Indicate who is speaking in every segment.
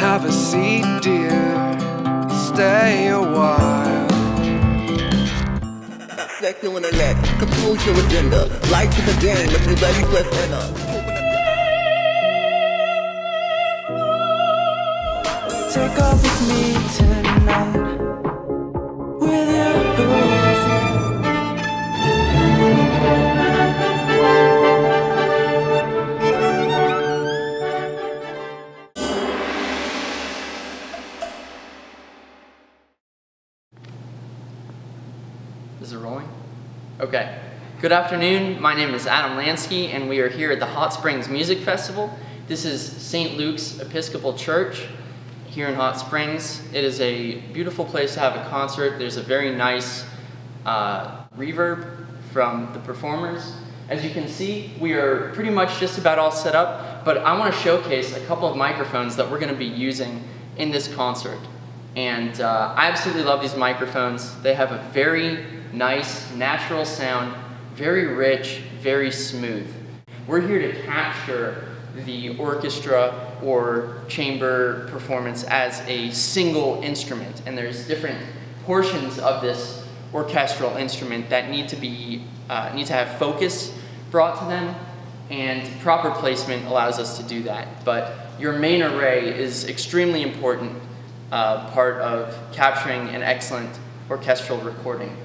Speaker 1: Have a seat, dear, stay a while.
Speaker 2: Sexual internet, compose your agenda. Light to the game, if you're ready, press enter.
Speaker 3: Take off with me tonight. With you.
Speaker 4: Is it rolling? Okay. Good afternoon. My name is Adam Lansky, and we are here at the Hot Springs Music Festival. This is St. Luke's Episcopal Church here in Hot Springs. It is a beautiful place to have a concert. There's a very nice reverb from the performers. As you can see, we are pretty much just about all set up, but I want to showcase a couple of microphones that we're going to be using in this concert. And I absolutely love these microphones. They have a very nice, natural sound, very rich, very smooth. We're here to capture the orchestra or chamber performance as a single instrument, and there's different portions of this orchestral instrument that need to have focus brought to them, and proper placement allows us to do that. But your main array is extremely important part of capturing an excellent orchestral recording.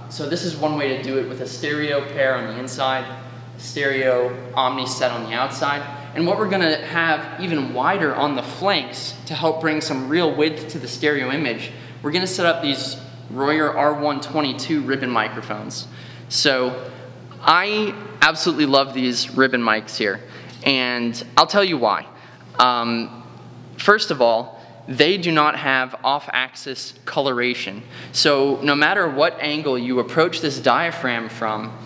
Speaker 4: So this is one way to do it, with a stereo pair on the inside, a stereo omni set on the outside. And what we're going to have even wider on the flanks to help bring some real width to the stereo image, we're going to set up these Royer R-122 ribbon microphones. So I absolutely love these ribbon mics here, and I'll tell you why. First of all, they do not have off-axis coloration. So no matter what angle you approach this diaphragm from,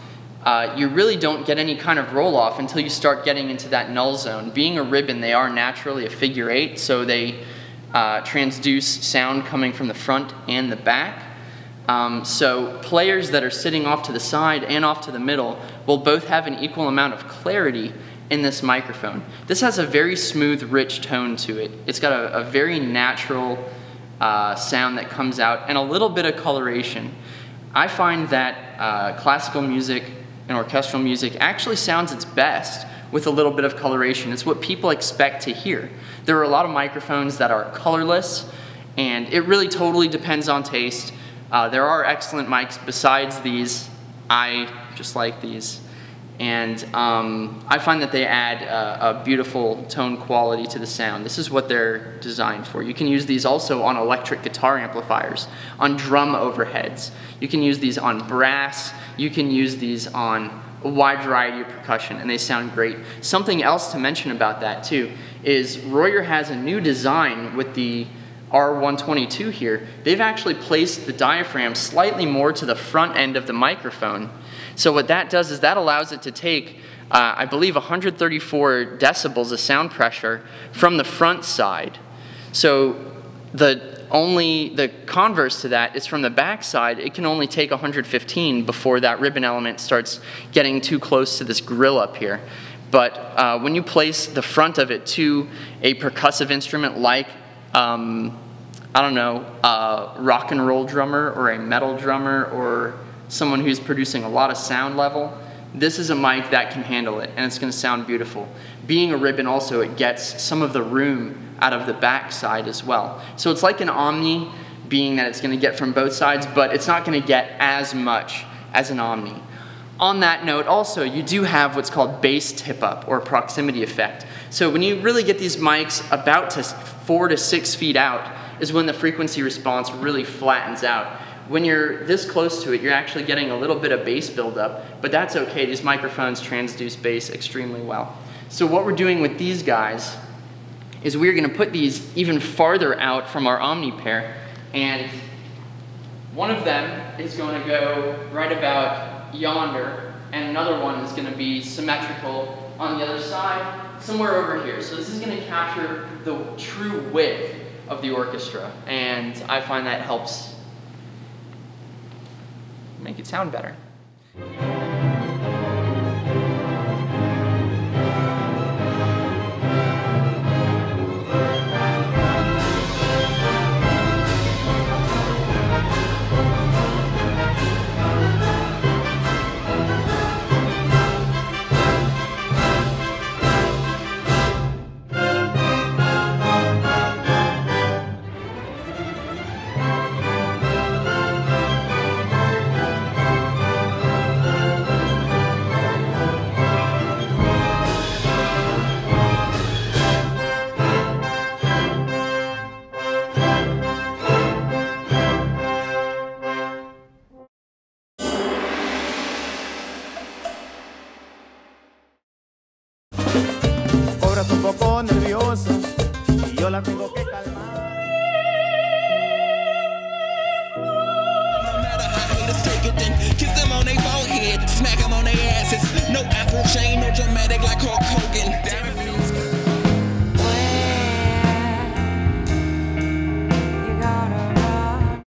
Speaker 4: you really don't get any kind of roll-off until you start getting into that null zone. Being a ribbon, they are naturally a figure 8, so they transduce sound coming from the front and the back. So players that are sitting off to the side and off to the middle will both have an equal amount of clarity in this microphone. This has a very smooth, rich tone to it. It's got a very natural sound that comes out, and a little bit of coloration. I find that classical music and orchestral music actually sounds its best with a little bit of coloration. It's what people expect to hear. There are a lot of microphones that are colorless, and it really totally depends on taste. There are excellent mics besides these. I just like these. And I find that they add a beautiful tone quality to the sound. This is what they're designed for. You can use these also on electric guitar amplifiers, on drum overheads. You can use these on brass. You can use these on a wide variety of percussion, and they sound great. Something else to mention about that too is Royer has a new design with the R-122 here. They've actually placed the diaphragm slightly more to the front end of the microphone. So what that does is that allows it to take, I believe, 134 decibels of sound pressure from the front side. So the converse to that is from the back side, it can only take 115 before that ribbon element starts getting too close to this grill up here. But when you place the front of it to a percussive instrument like, I don't know, a rock and roll drummer or a metal drummer or someone who's producing a lot of sound level, this is a mic that can handle it, and it's going to sound beautiful. Being a ribbon also, it gets some of the room out of the back side as well. So it's like an omni, being that it's going to get from both sides, but it's not going to get as much as an omni. On that note also, you do have what's called bass tip-up or proximity effect. So when you really get these mics about to 4 to 6 feet out is when the frequency response really flattens out. When you're this close to it, you're actually getting a little bit of bass buildup, but that's okay. These microphones transduce bass extremely well. So what we're doing with these guys is we're going to put these even farther out from our omni pair, and one of them is going to go right about yonder, and another one is going to be symmetrical on the other side, somewhere over here. So this is going to capture the true width of the orchestra, and I find that helps make it sound better.
Speaker 5: la tengo que calmar.
Speaker 2: No matter how haters take it, then kiss them on their forehead, smack them on their asses. No Afro chain, no dramatic like Hulk Hogan. Damn it,